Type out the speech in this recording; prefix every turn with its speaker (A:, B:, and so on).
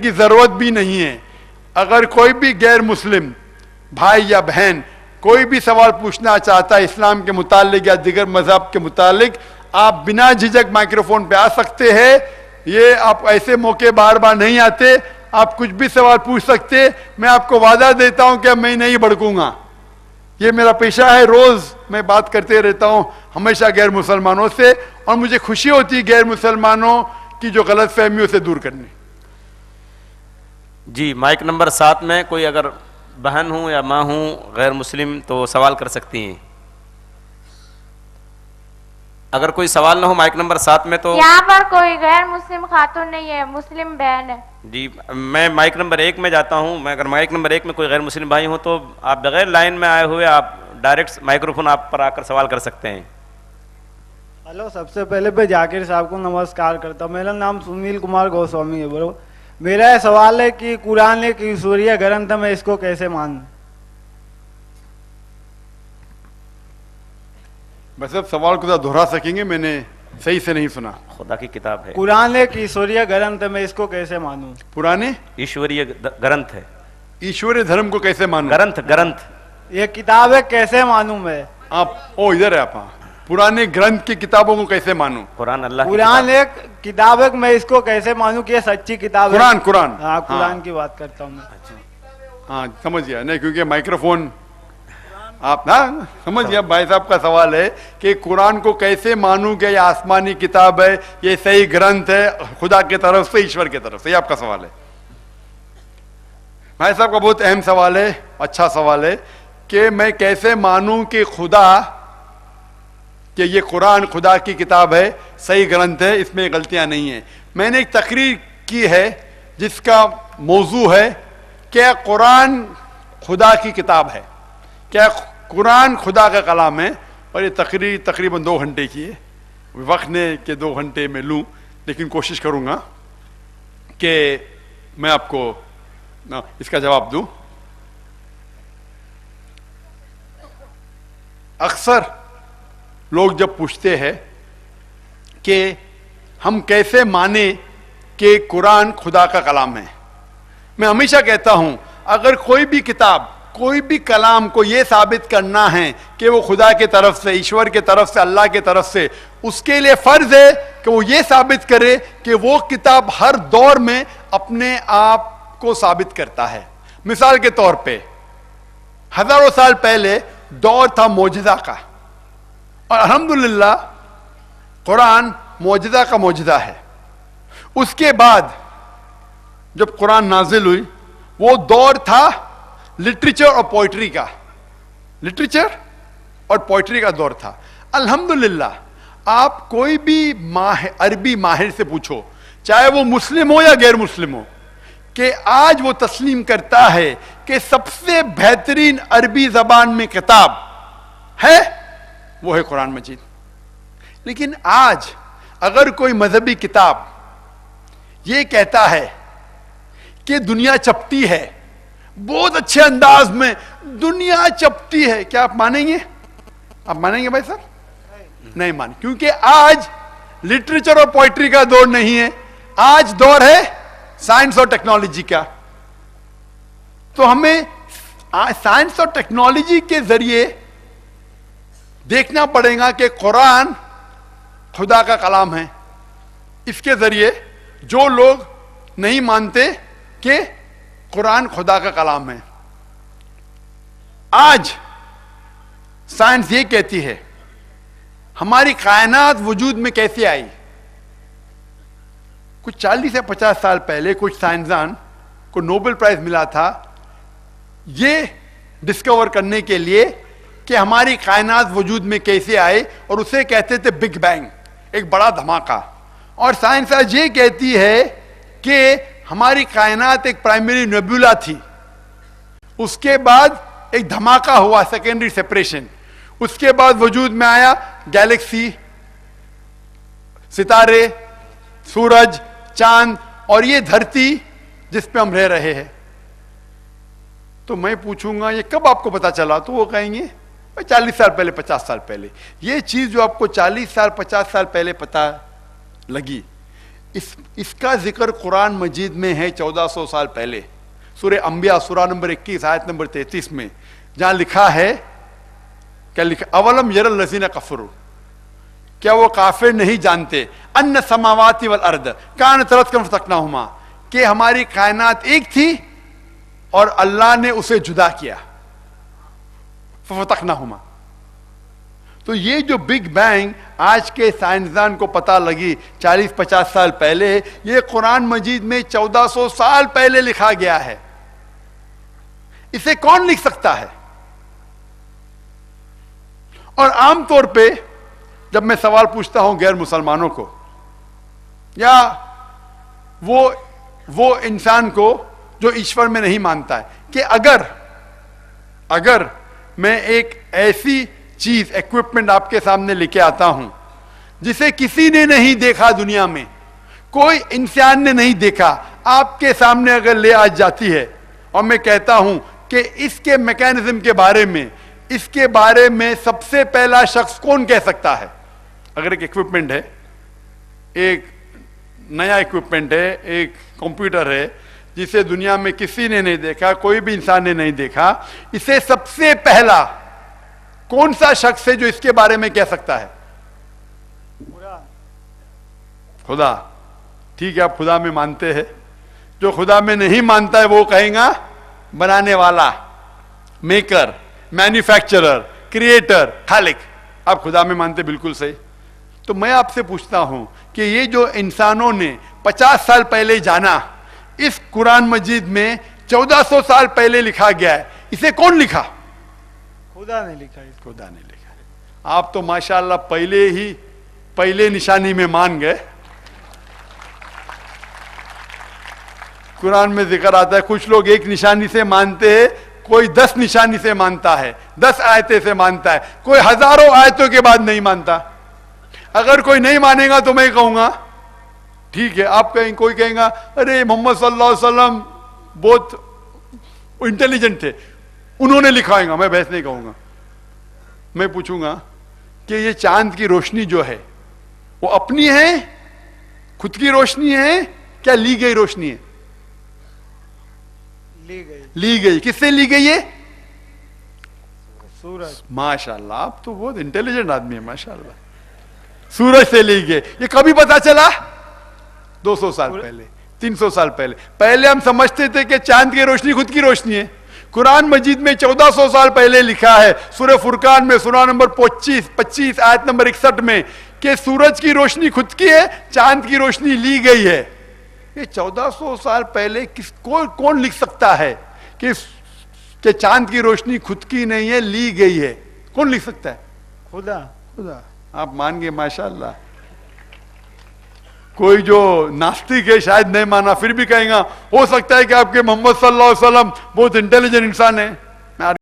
A: کی ضرورت بھی نہیں ہے. اگر کوئی بھی غیر مسلم بھائی یا بہن کوئی بھی سوال پوچھنا چاہتا ہے اسلام کے متعلق یا دیگر مذہب کے متعلق, آپ بنا جھجک مائکروفون پہ آ سکتے ہیں. یہ آپ ایسے موقع بار بار نہیں آتے, آپ کچھ بھی سوال پوچھ سکتے. میں آپ کو وعدہ دیتا ہوں کہ میں نہیں بھڑکوں گا, یہ میرا پیشہ ہے, روز میں بات کرتے رہتا ہوں ہمیشہ غیر مسلمانوں سے, اور مجھے خوشی ہوتی ہے غیر مسلمانوں کی جو غلط فہمیوں سے دور کرنے.
B: جی مائک نمبر 7 میں کوئی اگر بہن ہوں یا ماں ہوں غیر مسلم تو سوال کر سکتی ہیں. اگر کوئی سوال نہ ہو مائک نمبر 7 میں تو
C: یہاں پر کوئی غیر مسلم خاتون نہیں ہے, مسلم بہن ہے.
B: جی میں مائک نمبر 1 میں جاتا ہوں. میں اگر مائک نمبر 1 میں کوئی غیر مسلم بھائی ہوں تو آپ بغیر لائن میں آئے ہوئے آپ ڈائریکٹ مائکروفون آپ پر آ کر سوال کر سکتے ہیں.
D: ہلو, سب سے پہلے میں جاکر صاحب کو نمسکار کرتا ہوں. میرا نام سنیل کمار گوسوامی ہے. برو میرا یہ سوال ہے کہ قرآن ایک ایشوریہ گرنتھ ہے, میں اس کو کیسے مانوں؟
A: بس اب سوال کو دہرا سکیں گے, میں نے صحیح سے نہیں سنا.
B: خدا کی کتاب ہے,
D: قرآن ایک ایشوریہ گرنتھ ہے, میں اس کو کیسے مانوں؟
A: پرانے
B: ایشوریہ گرنتھ ہے.
A: ایشوریہ دھرم کو کیسے مانوں؟
B: گرنتھ
D: یہ کتاب ہے, کیسے مانوں میں؟
A: آپ ادھر ہے, آپ پرانے گرنتھ کی کتابوں کو کیسے مانوں؟
B: قرآن اللہ کی
D: قرآن ایک کتاب ہے, میں اس کو کیسے مانوں کہ یہ سچی کتاب ہے؟
A: قرآن
D: ہاں, قرآن کی بات کرتا ہوں میں.
A: ہاں سمجھ گیا, نہیں کیونکہ مائکروفون آپ نا سمجھ گیا. بھائی صاحب کا سوال ہے کہ قرآن کو کیسے مانوں کہ یہ آسمانی کتاب ہے, یہ صحیح گرنتھ ہے خدا کی طرف سے, ایشور کی طرف سے, یہ آپ کا سوال ہے. بھائی صاحب کا بہت اہم سوال ہے, اچھا سوال ہے کہ میں کیسے مانوں کہ خدا, کہ یہ قرآن خدا کی کتاب ہے, صحیح گرنتھ ہے, اس میں غلطیاں نہیں ہیں. میں نے ایک تقریر کی ہے جس کا موضوع ہے کیا قرآن خدا کی کتاب ہے, کیا قرآن خدا کا کلام ہے. اور یہ تقریر تقریباً 2 گھنٹے کی ہے. وقت نے کہ 2 گھنٹے میں لوں, لیکن کوشش کروں گا کہ میں آپ کو اس کا جواب دوں. اکثر لوگ جب پوچھتے ہیں کہ ہم کیسے مانیں کہ قرآن خدا کا کلام ہے, میں ہمیشہ کہتا ہوں اگر کوئی بھی کتاب کوئی بھی کلام کو یہ ثابت کرنا ہے کہ وہ خدا کی طرف سے, ایشور کی طرف سے, اللہ کی طرف سے, اس کے لیے فرض ہے کہ وہ یہ ثابت کرے کہ وہ کتاب ہر دور میں اپنے آپ کو ثابت کرتا ہے. مثال کے طور پہ ہزاروں سال پہلے دور تھا معجزہ کا, اور الحمدللہ قرآن معجزہ کا معجزہ ہے. اس کے بعد جب قرآن نازل ہوئی وہ دور تھا لٹریچر اور پوئٹری کا, لٹریچر اور پوئٹری کا دور تھا. الحمدللہ آپ کوئی بھی عربی ماہر سے پوچھو, چاہے وہ مسلم ہو یا غیر مسلم ہو, کہ آج وہ تسلیم کرتا ہے کہ سب سے بہترین عربی زبان میں کتاب ہے وہ ہے قرآن مجید. لیکن آج اگر کوئی مذہبی کتاب یہ کہتا ہے کہ دنیا چپٹی ہے, بہت اچھے انداز میں دنیا چپٹی ہے, کیا آپ مانیں گے؟ آپ مانیں گے بھائی صاحب؟ نہیں مانیں, کیونکہ آج لٹریچر اور پوئٹری کا دور نہیں ہے, آج دور ہے سائنس اور ٹیکنالوجی کا. تو ہمیں سائنس اور ٹیکنالوجی کے ذریعے دیکھنا پڑے گا کہ قرآن خدا کا کلام ہے. اس کے ذریعے جو لوگ نہیں مانتے کہ قرآن خدا کا کلام ہے, آج سائنس یہ کہتی ہے ہماری کائنات وجود میں کیسے آئی. کچھ 40 سے 50 سال پہلے کچھ سائنسدان کو نوبل پرائز ملا تھا یہ ڈسکور کرنے کے لیے کہ ہماری کائنات وجود میں کیسے آئے, اور اسے کہتے تھے بگ بینگ, ایک بڑا دھماکہ. اور سائنس آج یہ کہتی ہے کہ ہماری کائنات ایک پرائمری نیبولا تھی, اس کے بعد ایک دھماکہ ہوا, سیکنڈری سیپریشن, اس کے بعد وجود میں آیا گیلیکسی, ستارے, سورج, چاند, اور یہ دھرتی جس پہ ہم رہ رہے ہیں. تو میں پوچھوں گا یہ کب آپ کو پتا چلا, تو وہ کہیں گے 40 سال پہلے, 50 سال پہلے. یہ چیز جو آپ کو 40 سال 50 سال پہلے پتا لگی, اس کا ذکر قرآن مجید میں ہے 1400 سال پہلے، سورہ انبیاء سورہ نمبر 21 آیت نمبر 33 میں، جہاں لکھا ہے، کیا لکھا؟ اولم یر الذین کفروا، کیا وہ کافر نہیں جانتے، ان السماوات والارض کانت رتقا ففتقناہما، کہ ہماری کائنات ایک تھی اور اللہ نے اسے جدا کیا، ففتقناہما۔ تو یہ جو بگ بینگ آج کے سائنسدان کو پتہ لگی 40-50 سال پہلے، یہ قرآن مجید میں 1400 سال پہلے لکھا گیا ہے۔ اسے کون لکھ سکتا ہے؟ اور عام طور پہ جب میں سوال پوچھتا ہوں غیر مسلمانوں کو یا وہ انسان کو جو ایشور میں نہیں مانتا ہے، کہ اگر میں ایک ایسی چیز ایکوپمنٹ آپ کے سامنے لے کے آتا ہوں جسے کسی نے نہیں دیکھا، دنیا میں کوئی انسان نے نہیں دیکھا، آپ کے سامنے اگر لے آ جاتی ہے اور میں کہتا ہوں کہ اس کے میکینزم کے بارے میں سب سے پہلا شخص کون کہہ سکتا ہے؟ اگر ایک ایکوپمنٹ ہے، ایک نیا ایکوپمنٹ ہے، ایک کمپیوٹر ہے جسے دنیا میں کسی نے نہیں دیکھا، کوئی بھی انسان نے نہیں دیکھا، اسے سب سے پہلا کون سا شخص ہے جو اس کے بارے میں کہہ سکتا ہے؟ خدا۔ ٹھیک ہے، آپ خدا میں مانتے ہیں۔ جو خدا میں نہیں مانتا ہے وہ کہیں گا بنانے والا، میکر، مینوفیکچرر، کریٹر، خالق۔ آپ خدا میں مانتے، بالکل صحیح۔ تو میں آپ سے پوچھتا ہوں کہ یہ جو انسانوں نے 50 سال پہلے جانا، اس قرآن مجید میں 1400 سال پہلے لکھا گیا ہے، اسے کون لکھا؟
D: خدا نے لکھا ہے۔
A: خدا نے لکھا ہے۔ آپ تو ماشاءاللہ پہلے نشانی میں مان گئے۔ قرآن میں ذکر آتا ہے کچھ لوگ ایک نشانی سے مانتے ہیں، کوئی 10 نشانی سے مانتا ہے، 10 آیتیں سے مانتا ہے، کوئی ہزاروں آیتوں کے بعد نہیں مانتا۔ اگر کوئی نہیں مانے گا تو میں کہوں گا ٹھیک ہے، آپ کہیں، کوئی کہیں گا ارے محمد صلی اللہ علیہ وسلم بہت انٹیلیجنٹ تھے، انہوں نے لکھائے گا، میں بحث نہیں کہوں گا۔ میں پوچھوں گا کہ یہ چاند کی روشنی جو ہے وہ اپنی ہے، خود کی روشنی ہے، کیا لی گئی روشنی ہے؟ لی گئی۔ کس سے لی گئی ہے؟
D: سورج۔
A: ماشاءاللہ، آپ تو بہت انٹیلیجنٹ آدمی ہیں، ماشاءاللہ۔ سورج سے لی گئی۔ یہ کبھی پتا چلا؟ 200 سال پہلے، 300 سال پہلے ہم سمجھتے تھے کہ چاند کی روشنی خود کی روشنی ہے۔ قرآن مجید میں 1400 سال پہلے لکھا ہے، سورہ فرقان میں سورہ نمبر 25 آیت نمبر 61 میں، کہ سورج کی روشنی خود کی ہے، چاند کی روشنی لی گئی ہے۔ یہ 1400 سال پہلے کون لکھ سکتا ہے کہ چاند کی روشنی خود کی نہیں ہے، لی گئی ہے؟ کون لکھ سکتا ہے؟
D: خدا۔
A: آپ مان گئے، ماشاءاللہ۔ کوئی جو ناستک ہے شاید نہیں مانا، پھر بھی کہیں گا ہو سکتا ہے کہ آپ کے محمد صلی اللہ علیہ وسلم بہت انٹیلیجنٹ انسان ہے۔